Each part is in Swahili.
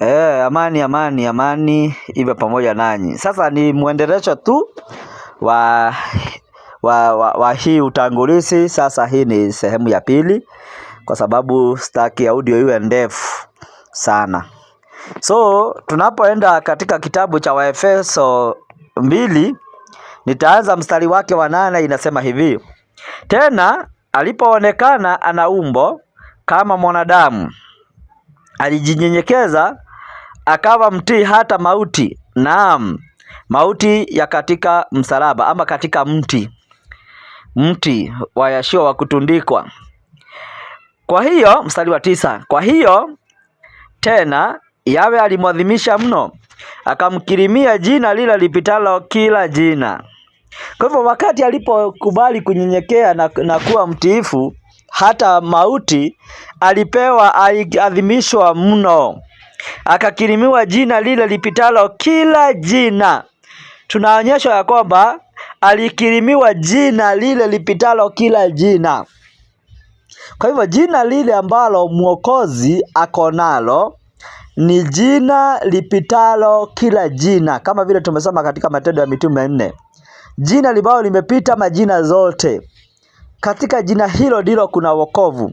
Amani amani amani iwe pamoja nanyi. Sasa ni muendelesho tu wa hii utangulizi. Sasa hii ni sehemu ya pili, kwa sababu sitaki audio iwe ndefu sana. So tunapoenda katika kitabu cha Waefeso 2, nitaanza mstari wake wa 8. Inasema hivi: tena alipoonekana ana umbo kama mwanadamu, alijinyenyekeza akawa mtii hata mauti, naam, mauti ya katika msalaba, ama katika mti wa Yashua wa kutundikwa. Kwa hiyo mstari wa 9, kwa hiyo tena Yawe alimwadhimisha mno, akamkirimia jina lile lipitalo kila jina. Kwa hivyo wakati alipokubali kunyenyekea na kuwa mtiifu hata mauti, alipewa, aliadhimishwa mno, akakirimiwa jina lile lipitalo kila jina. Tunaonyeshwa ya kwamba alikirimiwa jina lile lipitalo kila jina. Kwa hivyo jina lile ambalo Mwokozi ako nalo ni jina lipitalo kila jina, kama vile tumesoma katika Matendo ya Mitume 4. Jina libao limepita majina zote. Katika jina hilo ndilo kuna wokovu.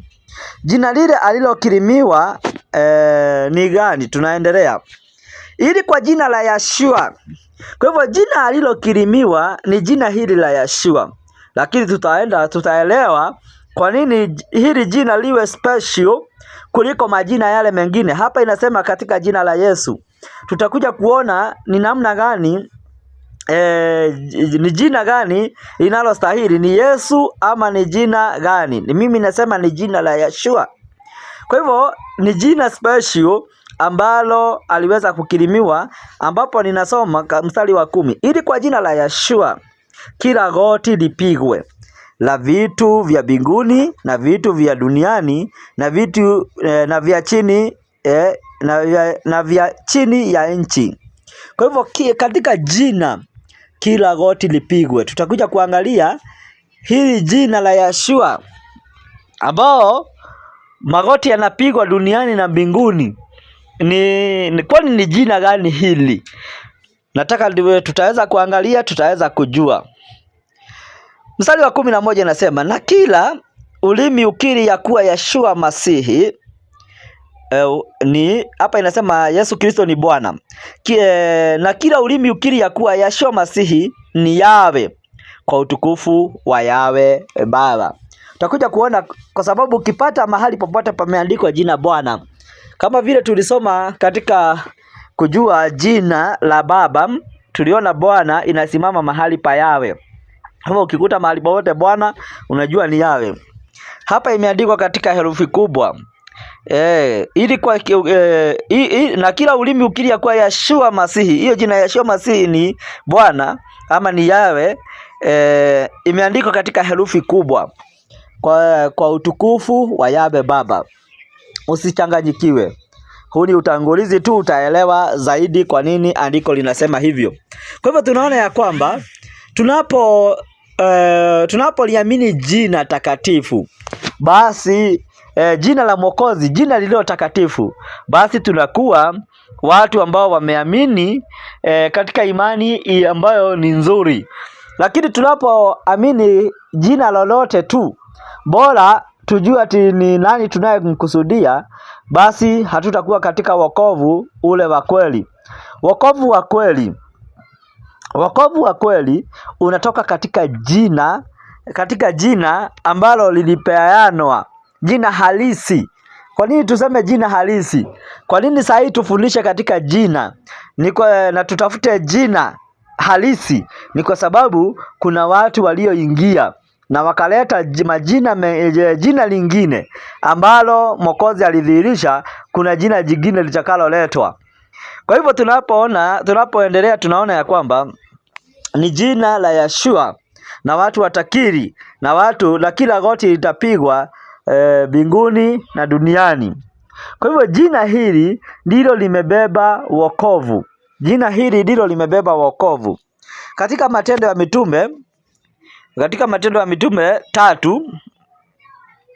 Jina lile alilokirimiwa ni gani? Tunaendelea. Ili kwa jina la Yashua. Kwa hivyo jina alilokirimiwa ni jina hili la Yashua. Lakini tutaelewa kwa nini hili jina liwe special kuliko majina yale mengine. Hapa inasema katika jina la Yesu. Tutakuja kuona ni namna gani, ni jina gani linalostahili, ni Yesu ama ni jina gani? Mimi nasema ni jina la Yashua. Kwa hivyo ni jina special ambalo aliweza kukirimiwa, ambapo ninasoma mstari wa 10. Ili kwa jina la Yashua kila goti lipigwe, la vitu vya mbinguni na vitu vya duniani na vitu na vya chini na vya chini ya nchi. Kwa hivyo katika jina kila goti lipigwe. Tutakuja kuangalia hili jina la Yashua ambao magoti yanapigwa duniani na mbinguni. Kwani ni jina gani hili? Nataka ndiwe tutaweza kuangalia, tutaweza kujua. Mstari wa 11 inasema, na kila ulimi ukiri ya kuwa Yashua Masihi ni hapa inasema Yesu Kristo ni Bwana. Na kila ulimi ukiri ya kuwa Yashua Masihi ni Yawe, kwa utukufu wa Yawe Baba. Utakuja kuona, kwa sababu ukipata mahali popote pameandikwa jina Bwana, kama vile tulisoma katika kujua jina la Baba, tuliona Bwana inasimama mahali pa Yawe. Kama ukikuta mahali popote Bwana, unajua ni Yawe. Hapa imeandikwa katika herufi kubwa. Ili kwa na kila ulimi ukiri ya kuwa Yashua Masihi. Hiyo jina Yashua Masihi ni Bwana ama ni Yawe, imeandikwa katika herufi kubwa, kwa utukufu wa Yawe Baba. Usichanganyikiwe. Huu ni utangulizi tu, utaelewa zaidi kwa nini andiko linasema hivyo. Kwa hivyo tunaona ya kwamba tunapoliamini jina takatifu, basi jina la Mwokozi, jina lililo takatifu, basi tunakuwa watu ambao wameamini katika imani ambayo ni nzuri. Lakini tunapoamini jina lolote tu, bora tujue ati ni nani tunayemkusudia, basi hatutakuwa katika wokovu ule wa kweli. Wokovu wa kweli unatoka katika jina ambalo lilipeanwa, jina halisi. Kwa nini tuseme jina halisi? Kwa nini saa hii tufundishe katika jina na tutafute jina halisi? Ni kwa sababu kuna watu walioingia na wakaleta jina lingine ambalo Mwokozi alidhihirisha. Kuna jina jingine litakaloletwa. Kwa hivyo tunapoendelea tunaona ya kwamba ni jina la Yashua, na watu watakiri, na kila goti litapigwa mbinguni na duniani. Kwa hivyo jina hili ndilo limebeba wokovu. Jina hili ndilo limebeba wokovu. Katika Matendo ya Mitume 3,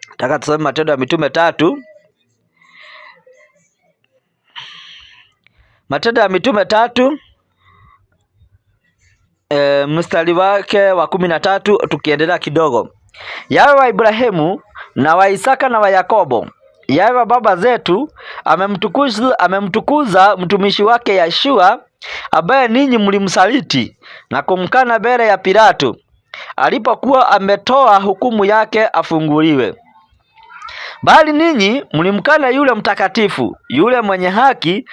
nataka tusome Matendo ya Mitume 3. Matendo ya Mitume 3 mstari wake wa 13, tukiendelea kidogo. Yawe wa Ibrahimu na wa Isaka na wa Yakobo, Yawe wa baba zetu amemtukuza mtumishi wake Yeshua, ambaye ninyi mlimsaliti na kumkana mbele ya Pilato alipokuwa ametoa hukumu yake afunguliwe. Bali ninyi mlimkana yule mtakatifu, yule mwenye haki,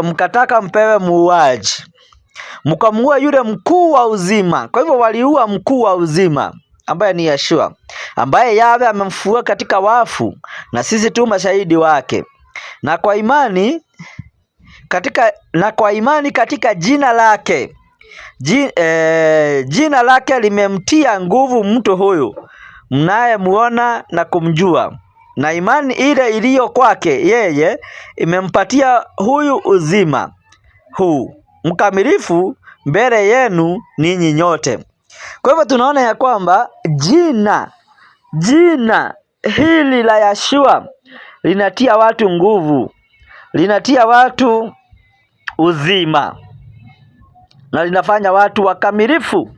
mkataka mpewe muuaji, mkamuua yule mkuu wa uzima. Kwa hivyo waliua mkuu wa uzima ambaye ni Yeshua, ambaye Yawe amemfufua katika wafu, na sisi tu mashahidi wake. Na kwa imani katika jina lake, jina lake limemtia nguvu mtu huyu mnayemuona na kumjua, na imani ile iliyo kwake yeye imempatia huyu uzima huu mkamilifu mbele yenu ninyi nyote. Kwa hivyo tunaona ya kwamba jina hili la Yeshua linatia watu nguvu, linatia watu uzima, na linafanya watu wakamilifu.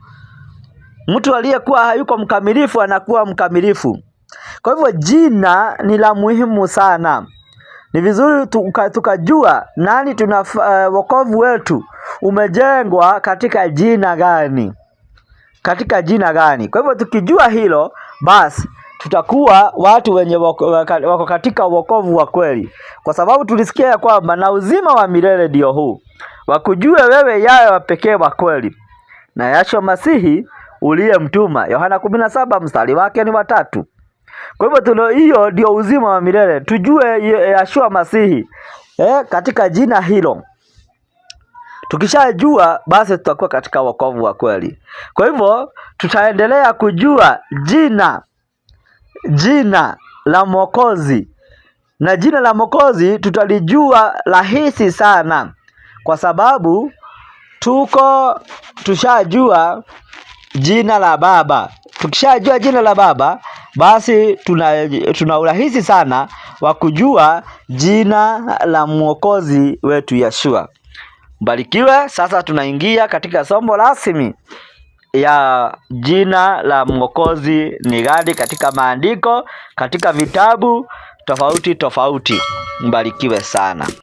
Mtu aliyekuwa hayuko mkamilifu anakuwa mkamilifu. Kwa hivyo jina ni la muhimu sana. Ni vizuri tukajua nani wokovu wetu umejengwa katika jina gani, katika jina gani. Kwa hivyo tukijua hilo, basi tutakuwa watu wenye wako katika wokovu wa kweli, kwa sababu tulisikia ya kwamba na uzima wa milele ndio huu, wakujue wewe Yawe wa pekee wa kweli, na Yeshua Masihi uliyemtuma. Yohana 17 mstari wake ni 3. Kwa hivyo hiyo ndio uzima wa milele, tujue Yeshua Masihi katika jina hilo. Tukishajua, basi tutakuwa katika wokovu wa kweli. Kwa hivyo tutaendelea kujua jina la Mwokozi, na jina la Mwokozi tutalijua rahisi sana, kwa sababu tushajua jina la Baba. Tukishajua jina la Baba, basi tuna urahisi sana wa kujua jina la Mwokozi wetu Yeshua. Mbarikiwe. Sasa tunaingia katika somo rasmi ya jina la Mwokozi ni gani katika maandiko, katika vitabu tofauti tofauti. Mbarikiwe sana.